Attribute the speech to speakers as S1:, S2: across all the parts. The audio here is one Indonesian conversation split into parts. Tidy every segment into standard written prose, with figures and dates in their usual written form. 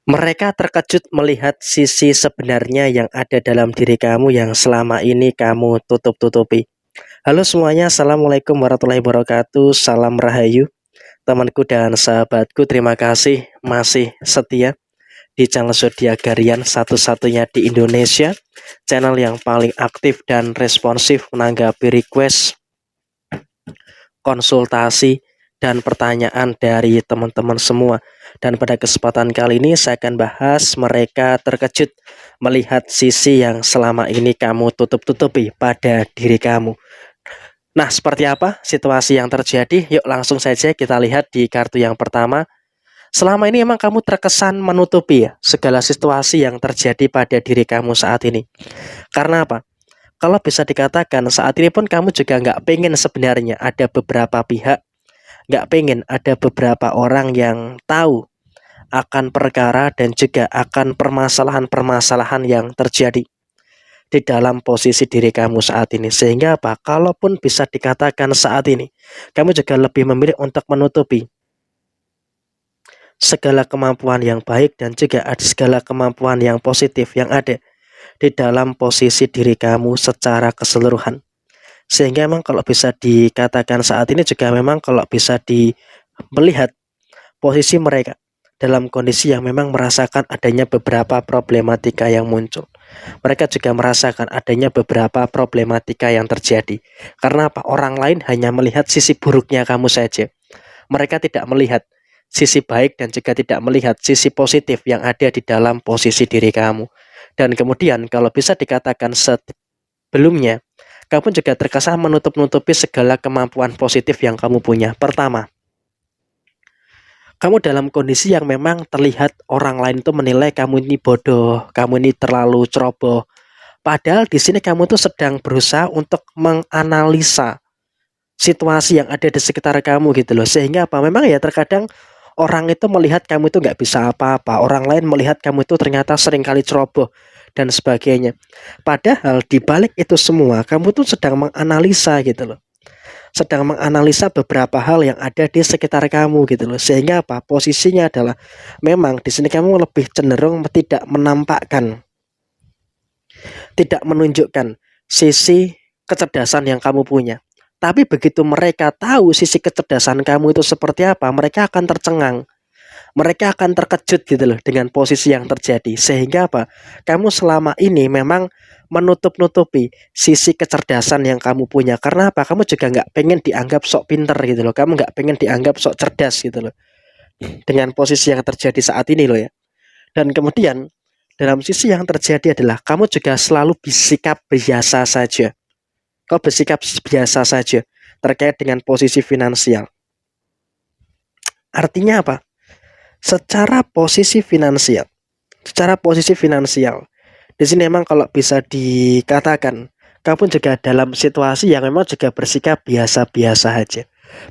S1: Mereka terkejut melihat sisi sebenarnya yang ada dalam diri kamu yang selama ini kamu tutup-tutupi. Halo semuanya, Assalamualaikum warahmatullahi wabarakatuh. Salam Rahayu, temanku dan sahabatku. Terima kasih masih setia di channel Zodiac Harian, satu-satunya di Indonesia, channel yang paling aktif dan responsif menanggapi request, konsultasi, dan pertanyaan dari teman-teman semua. Dan pada kesempatan kali ini saya akan bahas mereka terkejut melihat sisi yang selama ini kamu tutup-tutupi pada diri kamu. Nah, seperti apa situasi yang terjadi? Yuk langsung saja kita lihat di kartu yang pertama. Selama ini emang kamu terkesan menutupi ya segala situasi yang terjadi pada diri kamu saat ini. Karena apa? Kalau bisa dikatakan saat ini pun kamu juga nggak pengen sebenarnya ada beberapa pihak, nggak pengen ada beberapa orang yang tahu akan perkara dan juga akan permasalahan-permasalahan yang terjadi di dalam posisi diri kamu saat ini. Sehingga apa? Kalaupun bisa dikatakan saat ini kamu juga lebih memilih untuk menutupi segala kemampuan yang baik dan juga ada segala kemampuan yang positif yang ada di dalam posisi diri kamu secara keseluruhan. Sehingga memang kalau bisa dikatakan saat ini juga memang kalau bisa melihat posisi mereka dalam kondisi yang memang merasakan adanya beberapa problematika yang muncul. Mereka juga merasakan adanya beberapa problematika yang terjadi. Karena apa? Orang lain hanya melihat sisi buruknya kamu saja. Mereka tidak melihat sisi baik dan juga tidak melihat sisi positif yang ada di dalam posisi diri kamu. Dan kemudian kalau bisa dikatakan sebelumnya, kamu juga terkesan menutup-nutupi segala kemampuan positif yang kamu punya. Pertama, kamu dalam kondisi yang memang terlihat orang lain itu menilai kamu ini bodoh, kamu ini terlalu ceroboh. Padahal di sini kamu tuh sedang berusaha untuk menganalisa situasi yang ada di sekitar kamu gitu loh. Sehingga apa? Memang ya terkadang orang itu melihat kamu itu nggak bisa apa-apa. Orang lain melihat kamu itu ternyata seringkali ceroboh dan sebagainya. Padahal di balik itu semua kamu tuh sedang menganalisa gitu loh. Sedang menganalisa beberapa hal yang ada di sekitar kamu gitu loh. Sehingga apa? Posisinya adalah memang di sini kamu lebih cenderung tidak menampakkan, tidak menunjukkan sisi kecerdasan yang kamu punya. Tapi begitu mereka tahu sisi kecerdasan kamu itu seperti apa, mereka akan tercengang. Mereka akan terkejut gitu loh dengan posisi yang terjadi. Sehingga apa? Kamu selama ini memang menutup-nutupi sisi kecerdasan yang kamu punya. Karena apa? Kamu juga nggak pengen dianggap sok pinter gitu loh. Kamu nggak pengen dianggap sok cerdas gitu loh. Dengan posisi yang terjadi saat ini loh ya. Dan kemudian dalam sisi yang terjadi adalah kamu juga selalu bersikap biasa saja. Kau bersikap biasa saja terkait dengan posisi finansial. Artinya apa? Secara posisi finansial, di sini memang kalau bisa dikatakan, kamu juga dalam situasi yang memang juga bersikap biasa-biasa saja,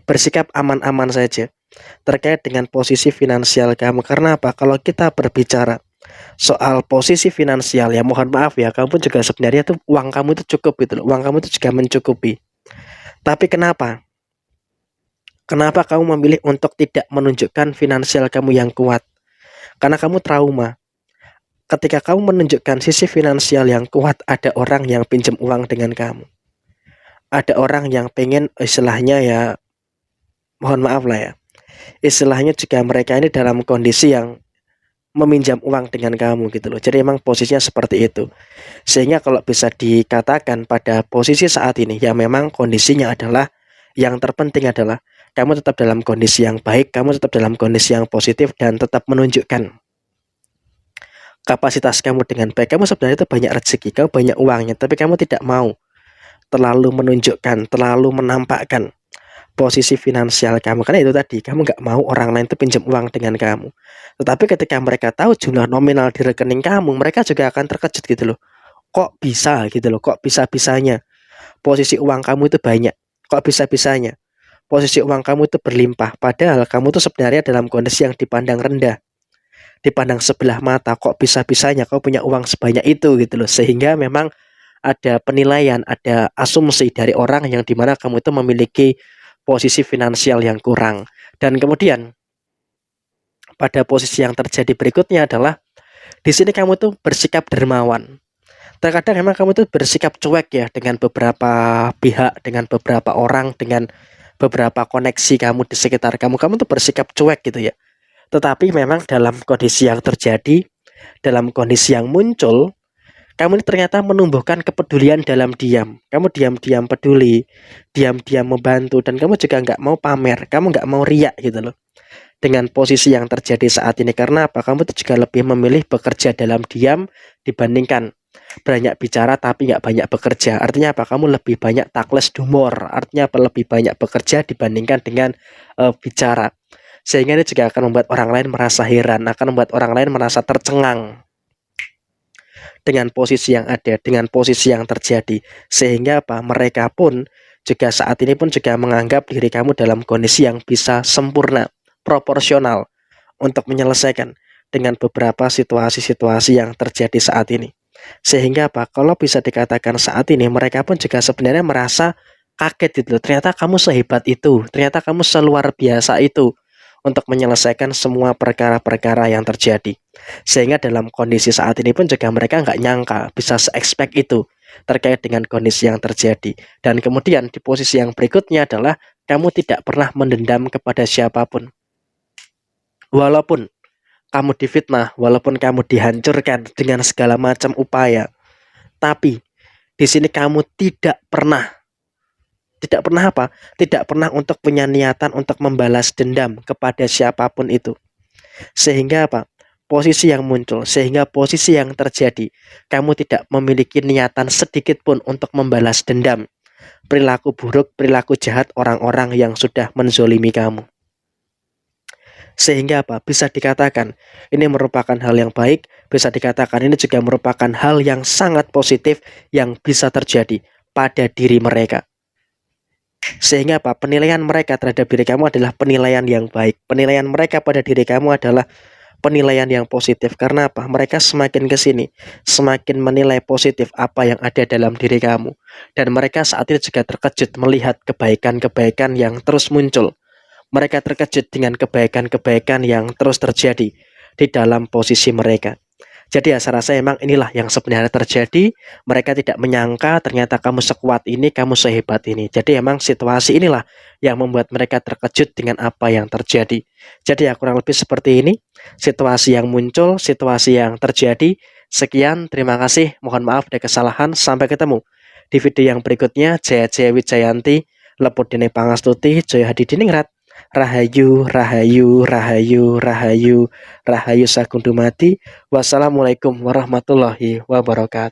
S1: bersikap aman-aman saja terkait dengan posisi finansial kamu. Karena apa? Kalau kita berbicara soal posisi finansial, ya mohon maaf ya, kamu juga sebenarnya tuh uang kamu itu cukup gitu loh, uang kamu itu juga mencukupi. Tapi kenapa? Kenapa kamu memilih untuk tidak menunjukkan finansial kamu yang kuat? Karena kamu trauma. Ketika kamu menunjukkan sisi finansial yang kuat, ada orang yang pinjam uang dengan kamu. Ada orang yang pengen istilahnya ya, mohon maaf lah ya. Istilahnya juga mereka ini dalam kondisi yang meminjam uang dengan kamu gitu loh. Jadi emang posisinya seperti itu. Sehingga kalau bisa dikatakan pada posisi saat ini ya memang kondisinya adalah yang terpenting adalah kamu tetap dalam kondisi yang baik, kamu tetap dalam kondisi yang positif dan tetap menunjukkan kapasitas kamu dengan baik. Kamu sebenarnya itu banyak rezeki, kamu banyak uangnya, tapi kamu tidak mau terlalu menunjukkan, terlalu menampakkan posisi finansial kamu. Karena itu tadi, kamu nggak mau orang lain itu pinjam uang dengan kamu. Tetapi ketika mereka tahu jumlah nominal di rekening kamu, mereka juga akan terkejut gitu loh. Kok bisa gitu loh, kok bisa-bisanya posisi uang kamu itu banyak, kok bisa-bisanya posisi uang kamu itu berlimpah, padahal kamu tuh sebenarnya dalam kondisi yang dipandang rendah, dipandang sebelah mata. Kok bisa-bisanya kau punya uang sebanyak itu gitu loh. Sehingga memang ada penilaian, ada asumsi dari orang yang dimana kamu itu memiliki posisi finansial yang kurang. Dan kemudian Pada posisi yang terjadi berikutnya adalah di sini kamu tuh bersikap dermawan. Terkadang memang kamu tuh bersikap cuek ya dengan beberapa pihak, dengan beberapa orang, dengan beberapa koneksi kamu di sekitar kamu. Kamu tuh bersikap cuek gitu ya. Tetapi memang dalam kondisi yang terjadi, dalam kondisi yang muncul, kamu ini ternyata menumbuhkan kepedulian dalam diam. Kamu diam-diam peduli, diam-diam membantu, dan kamu juga nggak mau pamer, kamu nggak mau riak gitu loh. Dengan posisi yang terjadi saat ini, karena apa? Kamu tuh juga lebih memilih bekerja dalam diam dibandingkan banyak bicara tapi nggak banyak bekerja. Artinya apa? Kamu lebih banyak takles dumor. Artinya apa? Lebih banyak bekerja dibandingkan dengan bicara. Sehingga ini juga akan membuat orang lain merasa heran, akan membuat orang lain merasa tercengang dengan posisi yang ada, dengan posisi yang terjadi. Sehingga apa? Mereka pun juga saat ini pun juga menganggap diri kamu dalam kondisi yang bisa sempurna, proporsional untuk menyelesaikan dengan beberapa situasi-situasi yang terjadi saat ini. Sehingga apa? Kalau bisa dikatakan saat ini mereka pun juga sebenarnya merasa kaget gitu loh. Ternyata kamu sehebat itu, ternyata kamu seluar biasa itu untuk menyelesaikan semua perkara-perkara yang terjadi. Sehingga dalam kondisi saat ini pun juga mereka nggak nyangka bisa se-expect itu terkait dengan kondisi yang terjadi. Dan kemudian di posisi yang berikutnya adalah kamu tidak pernah mendendam kepada siapapun. Walaupun kamu difitnah, walaupun kamu dihancurkan dengan segala macam upaya, tapi di sini kamu tidak pernah apa? Tidak pernah untuk punya niatan untuk membalas dendam kepada siapapun itu. Sehingga apa? Posisi yang muncul, sehingga posisi yang terjadi, kamu tidak memiliki niatan sedikit pun untuk membalas dendam perilaku buruk, perilaku jahat orang-orang yang sudah menzolimi kamu. Sehingga apa? Bisa dikatakan ini merupakan hal yang baik, bisa dikatakan ini juga merupakan hal yang sangat positif yang bisa terjadi pada diri mereka. Sehingga apa? Penilaian mereka terhadap diri kamu adalah penilaian yang baik. Penilaian mereka pada diri kamu adalah penilaian yang positif. Karena apa? Mereka semakin ke sini, semakin menilai positif apa yang ada dalam diri kamu. Dan mereka saat ini juga terkejut melihat kebaikan-kebaikan yang terus muncul. Mereka terkejut dengan kebaikan-kebaikan yang terus terjadi di dalam posisi mereka. Jadi saya rasa emang inilah yang sebenarnya terjadi. Mereka tidak menyangka ternyata kamu sekuat ini, kamu sehebat ini. Jadi emang situasi inilah yang membuat mereka terkejut dengan apa yang terjadi. Jadi ya kurang lebih seperti ini. Situasi yang muncul, situasi yang terjadi. Sekian, terima kasih. Mohon maaf ada kesalahan. Sampai ketemu di video yang berikutnya. Jaya Jaya Wijayanti, Leput Dene Pangastuti, Joyo Hadi Diningrat. Rahayu, rahayu, rahayu, rahayu, rahayu Sagung Dumadi. Wassalamualaikum warahmatullahi wabarakatuh.